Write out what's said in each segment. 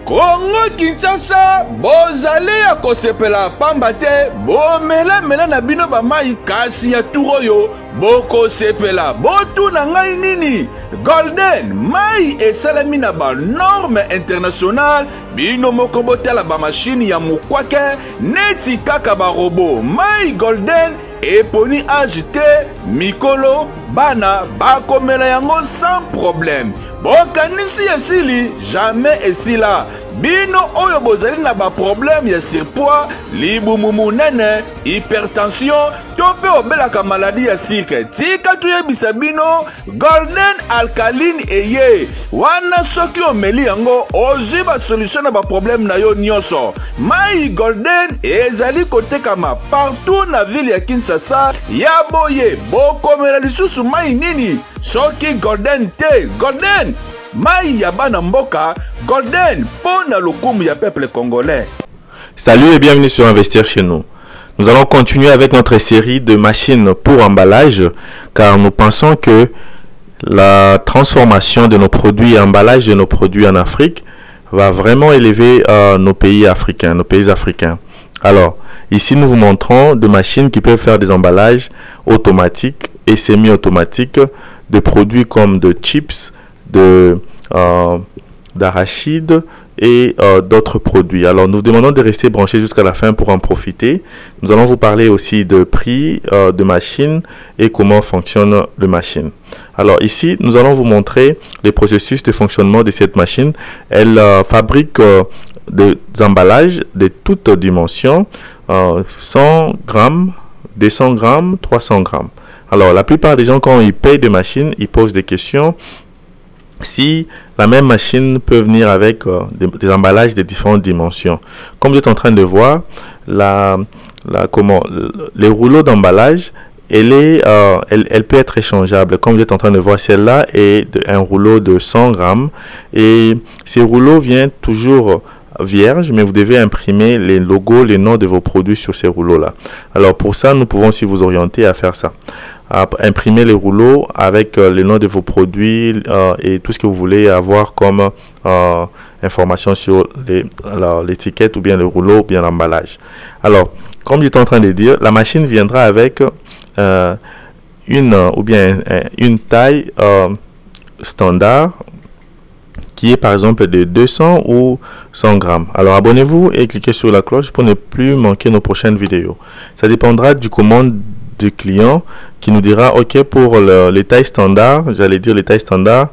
Congo Kinshasa bozali ya kosepela pamba te bomela na bino bamai kasi ya turoyo boko sepela botu na ngai nini Golden mai esalami na ba norme international bino moko botala ba machine ya mukwake neti kaka ba robot mai Golden eponi ajite mikolo bana bakomela yango sans problème bokanisi esili jamais esila bino oyo bozali na ba problème ya surpoids libumu munene hypertension to pe obelaka maladie ya sucre tika tuyebisa bino Golden alkaline eye wana soki omeli yango ozwi ba solution na ba problème na yo nyonso mai Golden ezali kotekama partout na ville ya Kinshasa ya boye bokomela lisusu mai nini soki Golden te Golden mai ya bana mboka Golden pour na lokumu ya peuple congolais. Salut et bienvenue sur Investir chez nous. Nous allons continuer avec notre série de machines pour emballage car nous pensons que la transformation de nos produits et emballage de nos produits en Afrique va vraiment élever nos pays africains. Alors, ici nous vous montrons des machines qui peuvent faire des emballages automatiques et semi-automatiques de produits comme de chips, d'arachide et d'autres produits. Alors nous vous demandons de rester branchés jusqu'à la fin pour en profiter. Nous allons vous parler aussi de prix de machines et comment fonctionne le machine. Alors ici nous allons vous montrer les processus de fonctionnement de cette machine. Elle fabrique des emballages de toutes dimensions, 100 grammes, 200 grammes, 300 grammes. Alors la plupart des gens quand ils payent des machines, ils posent des questions. Si la même machine peut venir avec des emballages de différentes dimensions. Comme vous êtes en train de voir, les rouleaux d'emballage, elle peut être échangeable. Comme vous êtes en train de voir, celle-là est un rouleau de 100 grammes. Et ces rouleaux viennent toujours vierges, mais vous devez imprimer les logos, les noms de vos produits sur ces rouleaux-là. Alors pour ça, nous pouvons aussi vous orienter à faire ça. À imprimer les rouleaux avec les noms de vos produits et tout ce que vous voulez avoir comme information sur l'étiquette ou bien le rouleau ou bien l'emballage. Alors, comme j'étais en train de dire, la machine viendra avec une taille standard qui est par exemple de 200 ou 100 grammes. Alors abonnez-vous et cliquez sur la cloche pour ne plus manquer nos prochaines vidéos. Ça dépendra du commande du client qui nous dira ok pour les tailles standards, j'allais dire les tailles standards,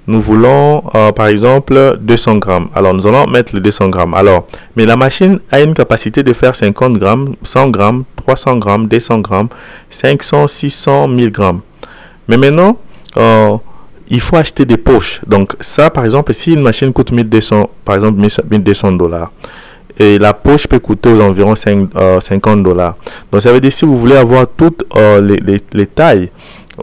nous voulons par exemple 200 grammes. Alors nous allons mettre les 200 grammes. Alors, mais la machine a une capacité de faire 50 grammes, 100 grammes, 300 grammes, 200 grammes, 500, 600, 1000 grammes. Mais maintenant, il faut acheter des poches. Donc ça, par exemple, si une machine coûte 1200, par exemple 1200 $, et la poche peut coûter aux environs 50 $. Donc ça veut dire si vous voulez avoir toutes les tailles,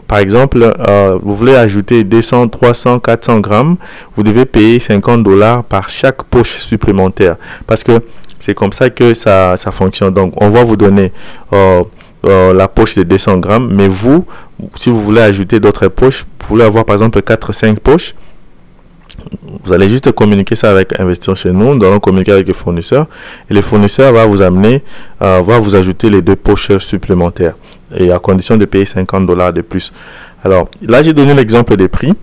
par exemple, vous voulez ajouter 200, 300, 400 grammes, vous devez payer 50 $ par chaque poche supplémentaire. Parce que c'est comme ça que ça fonctionne. Donc on va vous donner la poche de 200 grammes, mais vous, si vous voulez ajouter d'autres poches, vous voulez avoir par exemple 4-5 poches, vous allez juste communiquer ça avec Investir chez nous. Nous allons communiquer avec le fournisseur et le fournisseur va vous amener, va vous ajouter les 2 poches supplémentaires et à condition de payer 50 $ de plus. Alors là j'ai donné l'exemple des prix,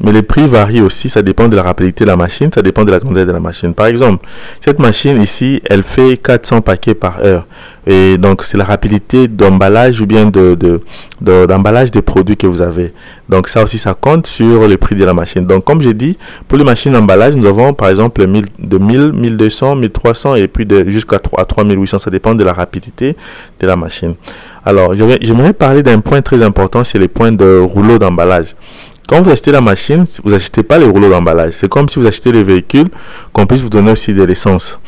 mais les prix varient aussi, ça dépend de la rapidité de la machine, ça dépend de la grandeur de la machine. Par exemple, cette machine ici, elle fait 400 paquets par heure. Et donc, c'est la rapidité d'emballage ou bien d'emballage des produits que vous avez. Donc, ça aussi, ça compte sur le prix de la machine. Donc, comme j'ai dit, pour les machines d'emballage, nous avons par exemple de 1000, 1200, 1300 et puis jusqu'à 3800. Ça dépend de la rapidité de la machine. Alors, j'aimerais parler d'un point très important, c'est les points de rouleau d'emballage. Quand vous achetez la machine, vous n'achetez pas les rouleaux d'emballage. C'est comme si vous achetez les véhicules, qu'on puisse vous donner aussi de l'essence.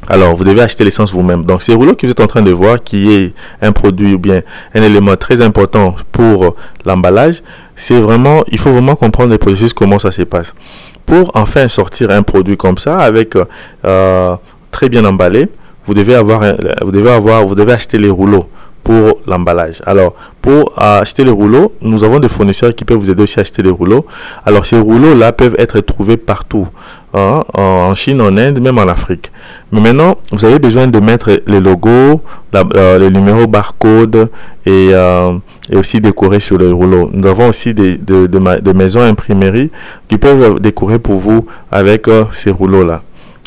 Alors, vous devez acheter l'essence vous-même. Donc, ces rouleaux que vous êtes en train de voir, qui est un produit ou bien un élément très important pour l'emballage, c'est vraiment, il faut vraiment comprendre le processus, comment ça se passe. Pour enfin sortir un produit comme ça, avec très bien emballé, vous devez acheter les rouleaux. pour l'emballage. Alors, pour acheter les rouleaux, nous avons des fournisseurs qui peuvent vous aider aussi à acheter les rouleaux. Alors, ces rouleaux-là peuvent être trouvés partout, hein, en Chine, en Inde, même en Afrique. Mais maintenant, vous avez besoin de mettre les logos, les numéros barcode et aussi décorer sur les rouleaux. Nous avons aussi des maisons imprimeries qui peuvent décorer pour vous avec ces rouleaux-là.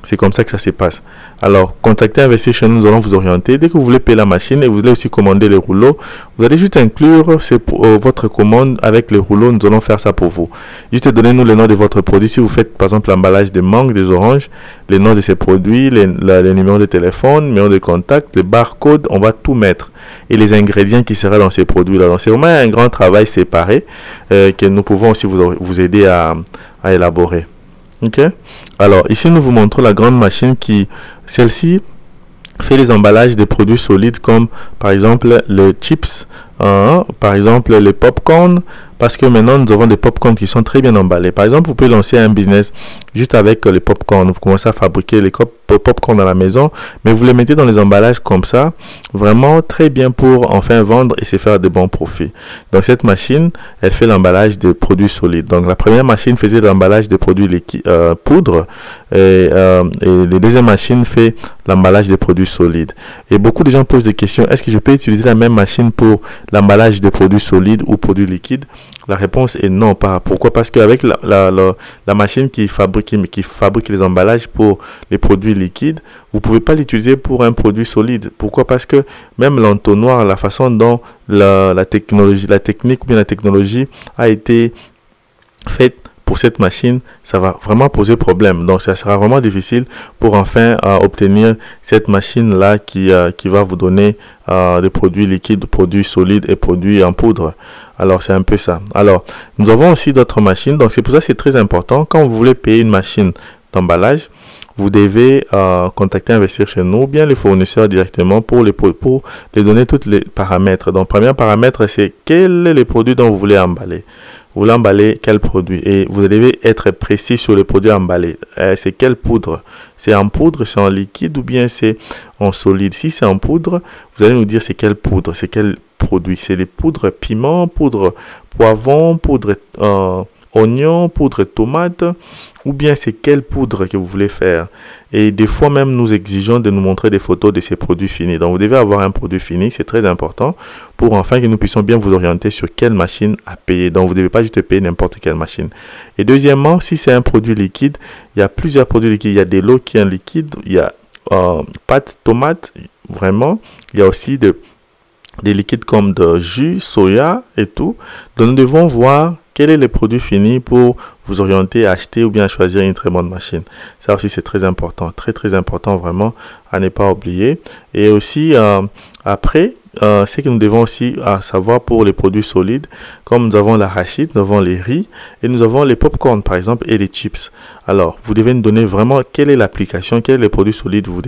C'est comme ça que ça se passe. Alors, contactez Investir chez nous, nous allons vous orienter. Dès que vous voulez payer la machine et vous voulez aussi commander les rouleaux, vous allez juste inclure votre commande avec les rouleaux. Nous allons faire ça pour vous. Juste donnez-nous le nom de votre produit. Si vous faites par exemple l'emballage des mangues, des oranges, les noms de ces produits, les numéros de téléphone, numéros de contact, les barcodes, on va tout mettre. Et les ingrédients qui seraient dans ces produits-là. Donc, c'est vraiment un grand travail séparé que nous pouvons aussi vous aider à élaborer. Ok, alors ici nous vous montrons la grande machine qui, celle-ci, fait les emballages des produits solides comme par exemple les chips, par exemple les pop-corn, parce que maintenant nous avons des pop-corn qui sont très bien emballés. Par exemple, vous pouvez lancer un business juste avec les pop-corn. Vous commencez à fabriquer les pop-corn à la maison, mais vous les mettez dans les emballages comme ça, vraiment très bien pour enfin vendre et se faire de bons profits. Donc cette machine, elle fait l'emballage de produits solides. Donc la première machine faisait l'emballage de produits liquides, poudre, et la deuxième machine fait l'emballage de produits solides. Et beaucoup de gens posent des questions, est-ce que je peux utiliser la même machine pour l'emballage de produits solides ou produits liquides? La réponse est non. Pourquoi? Parce qu'avec la machine qui fabrique les emballages pour les produits liquides, vous ne pouvez pas l'utiliser pour un produit solide. Pourquoi? Parce que même l'entonnoir, la façon dont la technique ou bien la technologie a été faite pour cette machine, ça va vraiment poser problème. Donc, ça sera vraiment difficile pour enfin obtenir cette machine-là qui va vous donner des produits liquides, produits solides et produits en poudre. Alors, c'est un peu ça. Alors, nous avons aussi d'autres machines. Donc, c'est pour ça que c'est très important. Quand vous voulez payer une machine d'emballage, vous devez contacter Investir chez nous ou bien les fournisseurs directement pour les donner tous les paramètres. Donc, premier paramètre, c'est quel est le produit dont vous voulez emballer. Vous voulez emballer quel produit? Et vous devez être précis sur le produit emballé. C'est quelle poudre? C'est en poudre, c'est en liquide ou bien c'est en solide? Si c'est en poudre, vous allez nous dire c'est quelle poudre, c'est quel produit. C'est des poudres piment, poudre poivron, poudre oignon, poudre tomate, ou bien c'est quelle poudre que vous voulez faire. Et des fois même nous exigeons de nous montrer des photos de ces produits finis. Donc vous devez avoir un produit fini, c'est très important pour enfin que nous puissions bien vous orienter sur quelle machine à payer. Donc vous ne devez pas juste payer n'importe quelle machine. Et deuxièmement, si c'est un produit liquide, il y a plusieurs produits liquides. Il y a des lots qui sont liquides, il y a pâte tomate, vraiment, il y a aussi des liquides comme de jus, soya et tout. Donc nous devons voir quel est le produit fini pour vous orienter à acheter ou bien à choisir une très bonne machine. Ça aussi, c'est très important. Très, très important vraiment à ne pas oublier. Et aussi, après, c'est que nous devons aussi savoir pour les produits solides, comme nous avons l'arachide, nous avons les riz et nous avons les pop-corn, par exemple, et les chips. Alors, vous devez nous donner vraiment quelle est l'application, quels sont les produits solides vous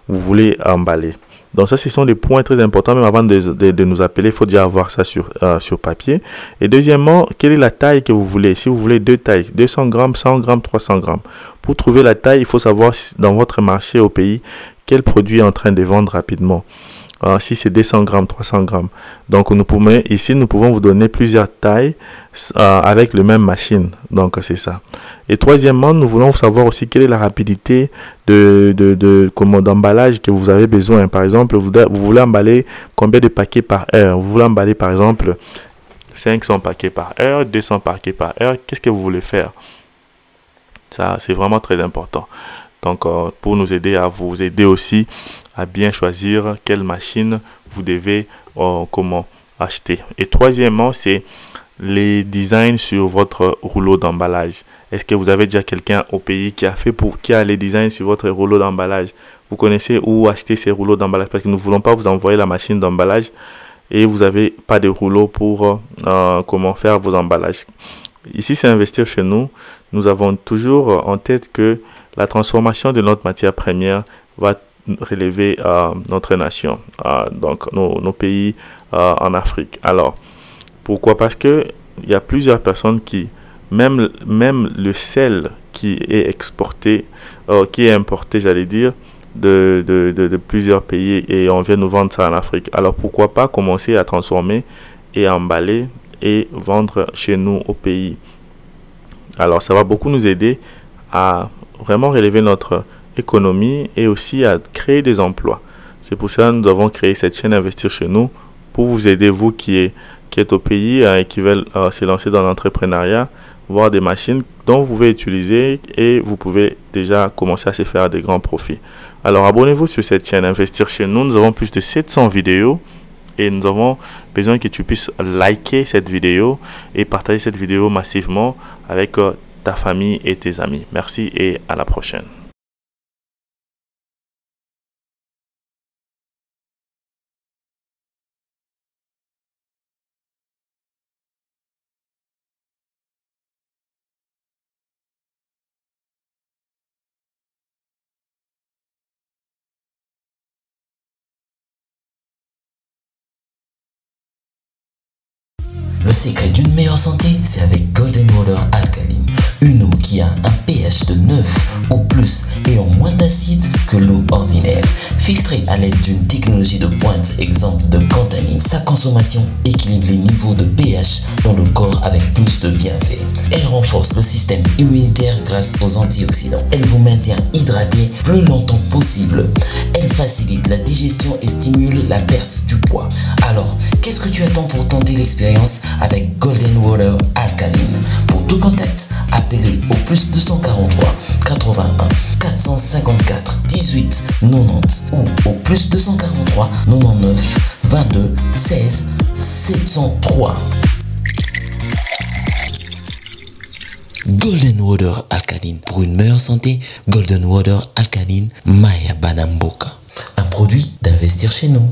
voulez emballer. Donc ça, ce sont des points très importants. Même avant de nous appeler, il faut déjà avoir ça sur papier. Et deuxièmement, quelle est la taille que vous voulez? Si vous voulez deux tailles, 200 grammes, 100 grammes, 300 grammes. Pour trouver la taille, il faut savoir dans votre marché au pays, quel produit est en train de vendre rapidement. Si c'est 200 grammes, 300 grammes. Donc, ici, nous pouvons vous donner plusieurs tailles avec la même machine. Donc, c'est ça. Et troisièmement, nous voulons savoir aussi quelle est la rapidité d'emballage que vous avez besoin. Par exemple, vous voulez emballer combien de paquets par heure? Vous voulez emballer, par exemple, 500 paquets par heure, 200 paquets par heure. Qu'est-ce que vous voulez faire? Ça, c'est vraiment très important. Donc, pour nous aider à vous aider aussi à bien choisir quelle machine vous devez acheter. Et troisièmement, c'est les designs sur votre rouleau d'emballage. Est-ce que vous avez déjà quelqu'un au pays qui a les designs sur votre rouleau d'emballage? Vous connaissez où acheter ces rouleaux d'emballage? Parce que nous ne voulons pas vous envoyer la machine d'emballage et vous n'avez pas de rouleau pour faire vos emballages. Ici, c'est Investir chez nous. Nous avons toujours en tête que la transformation de notre matière première va relever notre nation, donc nos pays en Afrique. Alors, pourquoi? Parce que il y a plusieurs personnes qui, même le sel qui est exporté, qui est importé, j'allais dire, de plusieurs pays et on vient nous vendre ça en Afrique. Alors pourquoi pas commencer à transformer et emballer et vendre chez nous au pays. Alors ça va beaucoup nous aider à vraiment relever notre économie et aussi à créer des emplois. C'est pour ça que nous avons créé cette chaîne Investir chez nous pour vous aider, vous qui êtes au pays et qui veulent se lancer dans l'entrepreneuriat, voir des machines dont vous pouvez utiliser et vous pouvez déjà commencer à se faire des grands profits. Alors abonnez-vous sur cette chaîne Investir chez nous. Nous avons plus de 700 vidéos et nous avons besoin que tu puisses liker cette vidéo et partager cette vidéo massivement avec ta famille et tes amis. Merci et à la prochaine. Le secret d'une meilleure santé, c'est avec Golden Water Alkaline. Une eau qui a un pH de 9 ou plus et en moins d'acide que l'eau ordinaire. Filtrée à l'aide d'une technologie de pointe exempte de contamines. Sa consommation équilibre les niveaux de pH dans le corps avec plus de bienfaits. Elle renforce le système immunitaire grâce aux antioxydants. Elle vous maintient hydraté plus longtemps possible. Elle facilite la digestion et stimule la perte du poids. Alors, qu'est-ce que tu attends pour tenter l'expérience avec Golden Water Alkaline? Pour tout contact, appelez au plus 243 81 454 18 90 ou au plus 243 99 22 16 703. Golden Water Alkaline. Pour une meilleure santé, Golden Water Alkaline Maya Banamboka. Un produit d'Investir chez nous.